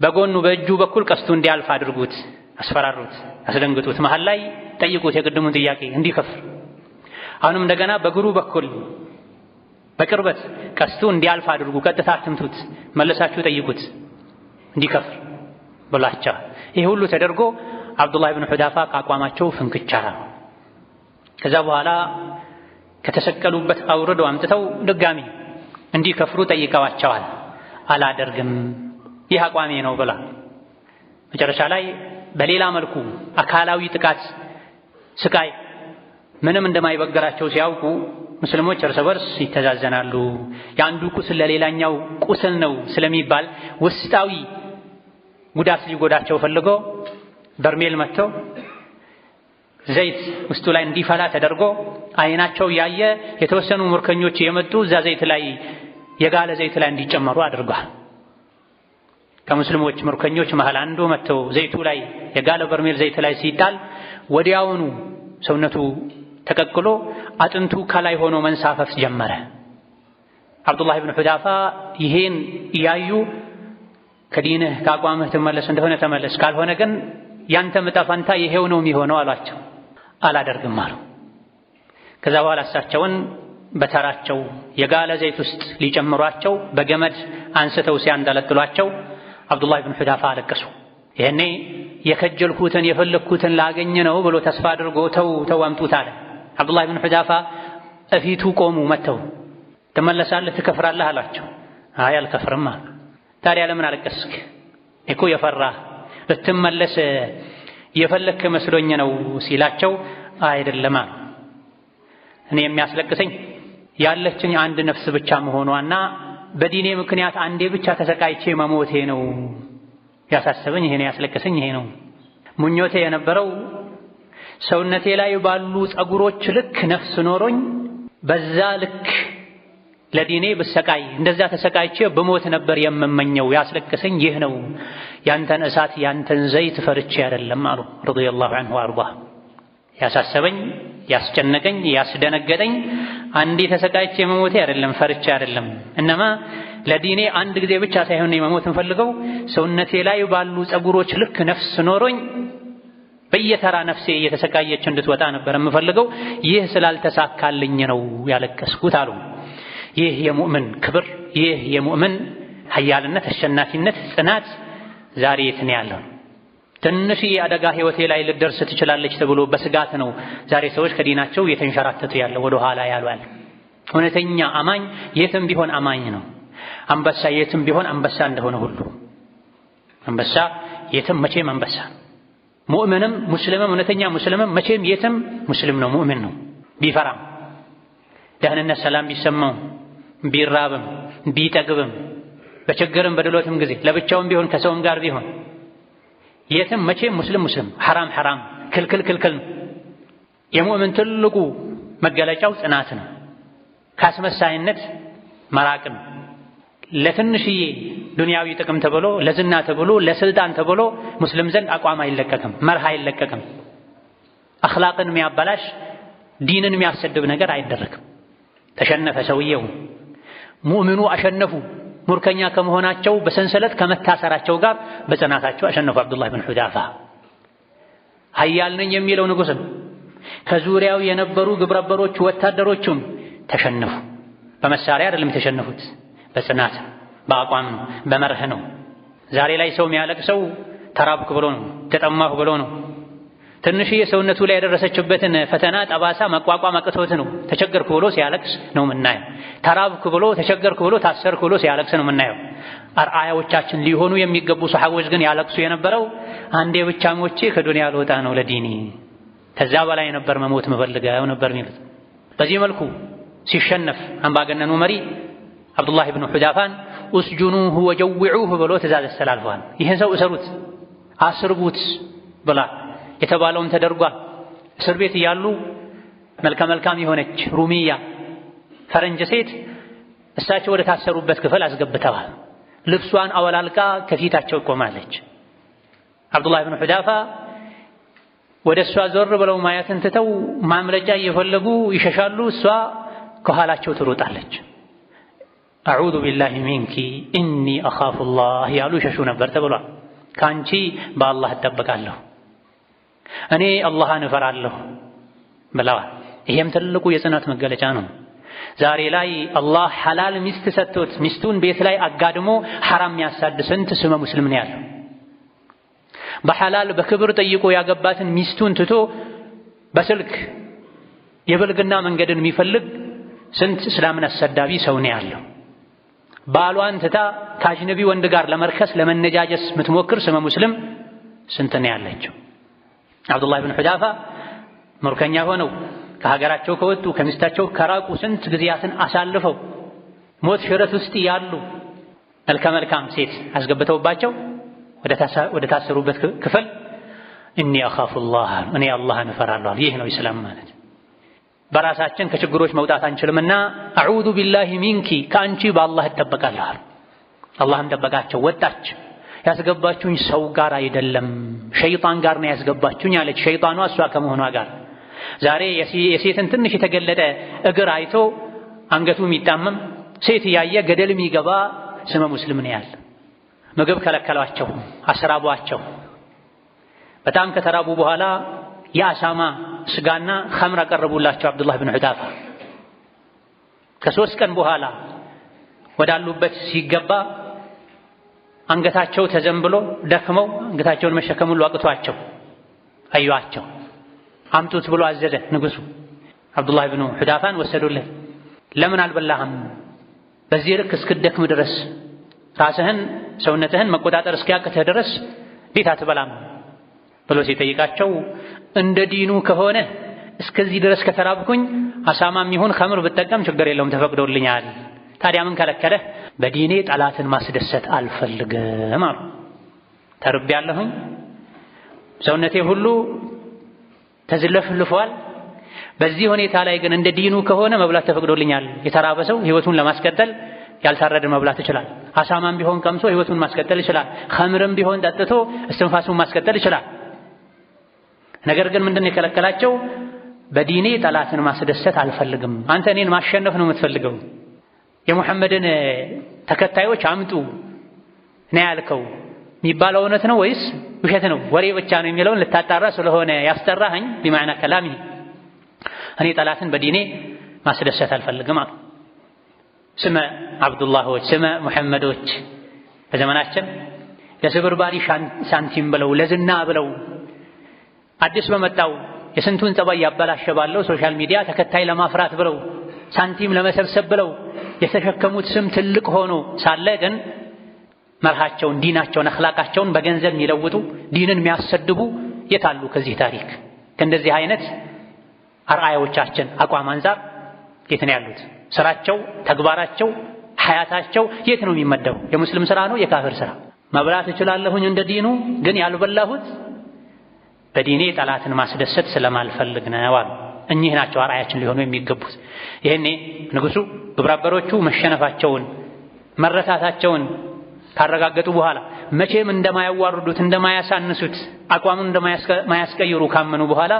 በጎኑ በእጁ በኩል ቀስቱ እንዲያልፍ አድርጉት፣ አስፈራሩት፣ አስደንግጡት። መሃል ላይ ጠይቁት የቅድሙን ጥያቄ እንዲከፍር። አሁንም እንደገና በእግሩ በኩል በቅርበት ቀስቱ እንዲያልፍ አድርጉ፣ ቀጥታ አትምቱት፣ መለሳችሁ ጠይቁት እንዲከፍር ብላቸው። ይህ ሁሉ ተደርጎ አብዱላህ ብን ሑዳፋ ከአቋማቸው ፍንክቻ። ከዛ በኋላ ከተሰቀሉበት አውርደው አምጥተው ድጋሚ እንዲከፍሩ ጠይቀዋቸዋል። አላደርግም ይህ አቋሜ ነው ብላ መጨረሻ ላይ በሌላ መልኩ አካላዊ ጥቃት፣ ስቃይ ምንም እንደማይበገራቸው ሲያውቁ ሙስሊሞች እርስ በርስ ይተዛዘናሉ። የአንዱ ቁስል ለሌላኛው ቁስል ነው ስለሚባል ውስጣዊ ጉዳት ሊጎዳቸው ፈልጎ በርሜል መጥተው ዘይት ውስጡ ላይ እንዲፈላ ተደርጎ አይናቸው ያየ የተወሰኑ ምርኮኞች የመጡ እዛ ዘይት ላይ የጋለ ዘይት ላይ እንዲጨመሩ አድርጓል። ከሙስሊሞች ምርኮኞች መሃል አንዱ መጥተው ዘይቱ ላይ የጋለ በርሜል ዘይት ላይ ሲጣል ወዲያውኑ ሰውነቱ ተቀቅሎ አጥንቱ ከላይ ሆኖ መንሳፈፍ ጀመረ። አብዱላህ ብን ሑዳፋ ይሄን እያዩ ከዲንህ ከአቋምህ ትመለስ እንደሆነ ተመለስ፣ ካልሆነ ግን ያንተ ዕጣ ፈንታ ይሄው ነው የሚሆነው አሏቸው። አላደርግም አሉ። ከዛ በኋላ እሳቸውን በተራቸው የጋለ ዘይት ውስጥ ሊጨምሯቸው በገመድ አንስተው ሲያንጠለጥሏቸው አብዱላህ ብን ሑዳፋ አለቀሱ። ይሄኔ የከጀልኩትን የፈለግኩትን ላገኝ ነው ብሎ ተስፋ አድርጎ ተው አምጡት አለ። አብዱላህ ብን ሑዳፋ እፊቱ ቆሙ። መተው ትመለሳለህ ትከፍራለህ አላቸው። አይ አልከፍርም አሉ። ታዲያ ለምን አለቀስክ? እኮ የፈራህ ልትመለስ የፈለክ መስሎኝ ነው ሲላቸው አይደለም አሉ። እኔ የሚያስለቅሰኝ ያለችኝ አንድ ነፍስ ብቻ መሆኗና በዲኔ ምክንያት አንዴ ብቻ ተሰቃይቼ መሞቴ ነው ያሳሰበኝ። ይሄ ነው ያስለቅሰኝ። ይሄ ነው ምኞቴ የነበረው ሰውነቴ ላይ ባሉ ፀጉሮች ልክ ነፍስ ኖሮኝ በዛ ልክ ለዲኔ ብሰቃይ እንደዛ ተሰቃይቼ በሞት ነበር የምመኘው። ያስለቅሰኝ ይህ ነው፣ ያንተን እሳት ያንተን ዘይት ፈርቼ አይደለም አሉ ረዲየላሁ ዐንሁ ወአርዳህ። ያሳሰበኝ ያስጨነቀኝ ያስደነገጠኝ አንዴ ተሰቃይቼ መሞቴ አይደለም፣ ፈርቼ አይደለም። እነማ ለዲኔ አንድ ጊዜ ብቻ ሳይሆን መሞት እንፈልገው ሰውነቴ ላይ ባሉ ፀጉሮች ልክ ነፍስ ኖሮኝ በየተራ ነፍሴ እየተሰቃየች እንድትወጣ ነበር የምፈልገው። ይህ ስላልተሳካልኝ ነው ያለቀስኩት አሉ። ይህ የሙእምን ክብር፣ ይህ የሙእምን ሀያልነት፣ አሸናፊነት፣ ጽናት ዛሬ የት ነው ያለው? ትንሽዬ አደጋ ህይወቴ ላይ ልደርስ ትችላለች ተብሎ በስጋት ነው ዛሬ ሰዎች ከዲናቸው እየተንሸራተቱ ያለው ወደ ኋላ ያሏል። እውነተኛ አማኝ የትም ቢሆን አማኝ ነው። አንበሳ የትም ቢሆን አንበሳ እንደሆነ ሁሉ አንበሳ የትም መቼም አንበሳ፣ ሙእምንም ሙስሊምም እውነተኛ ሙስሊምም መቼም የትም ሙስሊም ነው፣ ሙእምን ነው። ቢፈራም ደህንነት ሰላም ቢሰማው ቢራብም ቢጠግብም በችግርም በድሎትም ጊዜ ለብቻውም ቢሆን ከሰውም ጋር ቢሆን የትም መቼም ሙስሊም ሐራም ሐራም ክልክል ክልክል ነው። የሙእምን ትልቁ መገለጫው ጽናት ነው። ካስመሳይነት መራቅም። ለትንሽዬ ዱንያዊ ጥቅም ተብሎ ለዝና ተብሎ ለስልጣን ተብሎ ሙስሊም ዘንድ አቋም አይለቀቅም፣ መርህ አይለቀቅም። አኽላቅን የሚያበላሽ ዲንን የሚያሰድብ ነገር አይደረግም። ተሸነፈ ሰውየው፣ ሙእሚኑ አሸነፉ። ሙርከኛ ከመሆናቸው በሰንሰለት ከመታሰራቸው ጋር በጽናታቸው አሸነፉ። አብዱላህ ብን ሑዳፋ ሀያል ነኝ የሚለው ንጉሥም ከዙሪያው የነበሩ ግብረበሮቹ ወታደሮቹም ተሸነፉ። በመሳሪያ አይደለም የተሸነፉት፣ በጽናት በአቋም ነው፣ በመርህ ነው። ዛሬ ላይ ሰው የሚያለቅሰው ተራብክ ብሎ ነው፣ ተጠማሁ ብሎ ነው። ትንሽዬ ሰውነቱ ላይ የደረሰችበትን ፈተና ጠባሳ መቋቋም አቅቶት ነው ተቸገርኩ ብሎ ሲያለቅስ ነው የምናየው። ተራብኩ ብሎ ተቸገርኩ ብሎ ታሰርኩ ብሎ ሲያለቅስ ነው የምናየው። አርአያዎቻችን ሊሆኑ የሚገቡ ሰሐቦች ግን ያለቅሱ የነበረው አንዴ ብቻ ሞቼ ከዱንያ ልወጣ ነው ለዲኒ፣ ከዛ በላይ ነበር መሞት መፈልገው ነበር የሚሉት። በዚህ መልኩ ሲሸነፍ አምባገነኑ መሪ አብዱላህ ብን ሑዳፋን እስጁኑሁ ወጀውዑሁ ብሎ ትእዛዝ አስተላልፏል። ይህን ሰው እሰሩት፣ አስርቡት ብላ የተባለውን ተደርጓል። እስር ቤት እያሉ መልከ መልካም የሆነች ሩሚያ ፈረንጅ ሴት እሳቸው ወደ ታሰሩበት ክፍል አስገብተዋል። ልብሷን አወላልቃ ከፊታቸው ቆማለች። አብዱላህ ብን ሁዳፋ ወደ እሷ ዞር ብለው ማየትን ትተው ማምለጫ እየፈለጉ ይሸሻሉ። እሷ ከኋላቸው ትሮጣለች። አዑዙ ቢላሂ ሚንኪ ኢኒ አኻፉላህ ያሉ ይሸሹ ነበር ተብሏል። ከአንቺ በአላህ እጠበቃለሁ፣ እኔ አላህን እፈራለሁ ብለዋል። ይሄም ትልቁ የጽናት መገለጫ ነው። ዛሬ ላይ አላህ ሐላል ሚስት ሰጥቶት ሚስቱን ቤት ላይ አጋድሞ ሐራም የሚያሳድ ስንት ስመ ሙስሊም ነው ያለው። በሐላል በክብር ጠይቆ ያገባትን ሚስቱን ትቶ በስልክ የብልግና መንገድን የሚፈልግ ስንት እስላምን አሰዳቢ ሰው ነው ያለው። ባሏን ትታ ከአጅነቢ ወንድ ጋር ለመርከስ ለመነጃጀስ የምትሞክር ስመ ሙስሊም ስንት ነው ያለችው። አብዱላህ ብን ሁዳፋ ምርኮኛ ሆነው ከሀገራቸው ከወጡ ከሚስታቸው ከራቁ ስንት ጊዜያትን አሳልፈው ሞት ሽረት ውስጥ ያሉ መልከ መልካም ሴት አስገብተውባቸው ወደ ታሰሩበት ክፍል እኒ አኻፉላህ እኔ አላህን እፈራለሁ። ይህ ነው ኢስላም ማለት። በራሳችን ከችግሮች መውጣት አንችልምና አዑዙ ቢላሂ ሚንኪ ከአንቺ በአላህ እጠበቃለሁ። አላህም ጠበቃቸው። ወጣች። ያስገባችሁኝ ሰው ጋር አይደለም ሸይጣን ጋር ነው ያስገባችሁኝ አለች። ሸይጣኗ እሷ ከመሆኗ ጋር ዛሬ የሴትን ትንሽ የተገለጠ እግር አይቶ አንገቱ የሚጣመም ሴት ያየ ገደል የሚገባ ስመ ሙስሊም ነው ያለ። ምግብ ከለከሏቸው፣ አስራቧቸው። በጣም ከተራቡ በኋላ የአሳማ ስጋና ኸምር አቀረቡላቸው አብዱላህ ብን ሁዳፋ። ከ3 ቀን በኋላ ወዳሉበት ሲገባ አንገታቸው ተዘንብሎ ደክመው አንገታቸውን መሸከም ሁሉ አቅቷቸው አዩአቸው። አምጡት ብሎ አዘዘ ንጉሡ። አብዱላህ ብን ሁዳፋን ወሰዱለት። ለምን አልበላህም? በዚህ ልክ እስክደክም ድረስ ራስህን ሰውነትህን መቆጣጠር እስኪያቅትህ ድረስ እንዴት አትበላም ብሎ ሲጠይቃቸው እንደ ዲኑ ከሆነ እስከዚህ ድረስ ከተራብኩኝ አሳማም ይሁን ኸምር ብጠቀም ችግር የለውም ተፈቅዶልኛል። ታዲያ ምን ከለከለህ? በዲኔ ጠላትን ማስደሰት አልፈልግም አሉ። ተርቤያለሁኝ፣ ሰውነቴ ሁሉ ተዝለፍልፏል። በዚህ ሁኔታ ላይ ግን እንደ ዲኑ ከሆነ መብላት ተፈቅዶልኛል። የተራበ ሰው ህይወቱን ለማስቀጠል ያልታረደ መብላት ይችላል። አሳማም ቢሆን ቀምሶ ህይወቱን ማስቀጠል ይችላል። ኸምርም ቢሆን ጠጥቶ እስትንፋሱን ማስቀጠል ይችላል። ነገር ግን ምንድነው የከለከላቸው? በዲኔ ጠላትን ማስደሰት አልፈልግም። አንተ እኔን ማሸነፍ ነው የምትፈልገው፣ የሙሐመድን ተከታዮች አምጡ ነው ያልከው የሚባለው እውነት ነው ወይስ ውሸት ነው? ወሬ ብቻ ነው የሚለውን ልታጣራ ስለሆነ ያስጠራኸኝ ቢማዕና ከላሚ እኔ ጠላትን በዲኔ ማስደሰት አልፈልግም አሉ። ስመ አብዱላሆች ስመ ሙሐመዶች በዘመናችን ለስብርባሪ ሳንቲም ብለው ለዝና ብለው አዲስ በመጣው የስንቱን ጸባይ ያበላሸ ባለው ሶሻል ሚዲያ ተከታይ ለማፍራት ብለው ሳንቲም ለመሰብሰብ ብለው የተሸከሙት ስም ትልቅ ሆኖ ሳለ ግን መርሃቸውን ዲናቸውን አኽላቃቸውን በገንዘብ የሚለውጡ ዲንን የሚያሰድቡ የታሉ? ከዚህ ታሪክ ከእንደዚህ አይነት አርአያዎቻችን አቋም አንፃር የት ነው ያሉት? ስራቸው፣ ተግባራቸው፣ ሐያታቸው የት ነው የሚመደቡ? የሙስሊም ስራ ነው የካፍር ስራ? መብላት እችላለሁኝ እንደ ዲኑ ግን ያልበላሁት በዲኔ ጠላትን ማስደሰት ስለማልፈልግ ነው አሉ። እኚህ ናቸው አርአያችን ሊሆኑ የሚገቡት። ይሄኔ ንጉሡ ግብረአበሮቹ መሸነፋቸውን መረታታቸውን ካረጋገጡ በኋላ መቼም እንደማያዋርዱት እንደማያሳንሱት አቋሙን እንደማያስቀይሩ ካመኑ በኋላ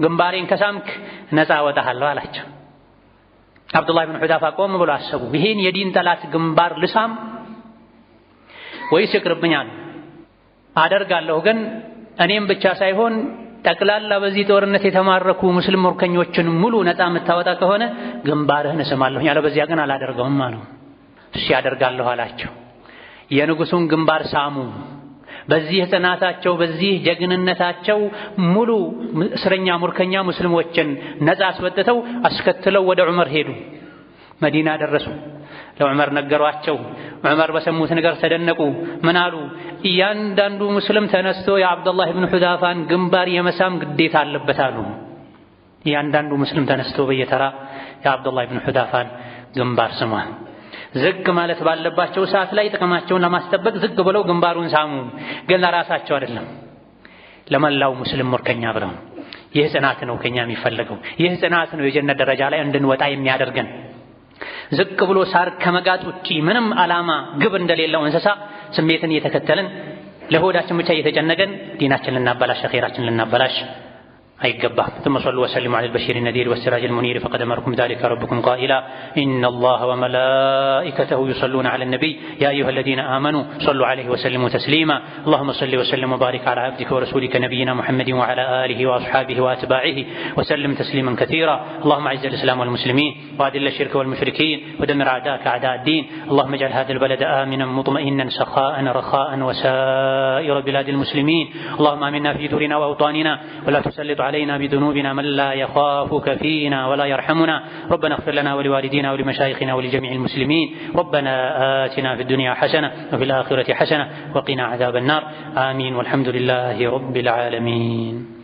ግንባሬን ከሳምክ ነፃ ወጣሃለሁ አላቸው። አብዱላህ ብን ሁዳፋ ቆም ብሎ አሰቡ። ይሄን የዲን ጠላት ግንባር ልሳም ወይስ ይቅርብኛል? አደርጋለሁ ግን እኔም ብቻ ሳይሆን ጠቅላላ በዚህ ጦርነት የተማረኩ ሙስሊም ምርኮኞችን ሙሉ ነፃ የምታወጣ ከሆነ ግንባርህን እስማለሁ፣ ያለበዚያ ግን አላደርገውም አሉ። እሺ ያደርጋለሁ አላቸው። የንጉሡን ግንባር ሳሙ። በዚህ ጽናታቸው በዚህ ጀግንነታቸው ሙሉ እስረኛ ምርኮኛ ሙስሊሞችን ነፃ አስወጥተው አስከትለው ወደ ዑመር ሄዱ። መዲና ደረሱ። ለዑመር ነገሯቸው። ዑመር በሰሙት ነገር ተደነቁ። ምን አሉ? እያንዳንዱ ሙስሊም ተነስቶ የአብዱላህ ብን ሁዳፋን ግንባር የመሳም ግዴታ አለበት አሉ። እያንዳንዱ ሙስሊም ተነስቶ በየተራ የአብዱላህ ብን ሁዳፋን ግንባር ስሟል። ዝቅ ማለት ባለባቸው ሰዓት ላይ ጥቅማቸውን ለማስጠበቅ ዝቅ ብለው ግንባሩን ሳሙ። ግን ለራሳቸው አይደለም፣ ለመላው ሙስሊም ሙርከኛ ብለው። ይህ ጽናት ነው ከኛ የሚፈልገው። ይህ ጽናት ነው የጀነት ደረጃ ላይ እንድንወጣ የሚያደርገን። ዝቅ ብሎ ሳር ከመጋጥ ውጪ ምንም ዓላማ ግብ እንደሌለው እንስሳ ስሜትን እየተከተልን ለሆዳችን ብቻ እየተጨነቀን ዲናችንን ልናበላሽ አኺራችንን ልናበላሽ አይገባም። ثم صلوا وسلموا على البشير النذير والسراج المنير فقد أمركم ذلك ربكم قائلا إن الله وملائكته يصلون على النبي يا أيها الذين آمنوا صلوا عليه وسلموا تسليما اللهم صل وسلم وبارك على عبدك ورسولك نبينا محمد وعلى آله وأصحابه وأتباعه وسلم تسليما كثيرا اللهم أعز الإسلام والمسلمين وأذل الشرك والمشركين ودمر أعداءك أعداء الدين اللهم اجعل هذا البلد آمنا مطمئنا سخاء رخاء وسائر بلاد المسلمين اللهم آمنا في دورنا وأوطاننا ولا تسلط علينا بذنوبنا من لا يخافك فينا ولا يرحمنا ربنا اغفر لنا ولوالدينا ولمشايخنا ولجميع المسلمين ربنا آتنا في الدنيا حسنة وفي الآخرة حسنة وقنا عذاب النار آمين والحمد لله رب العالمين.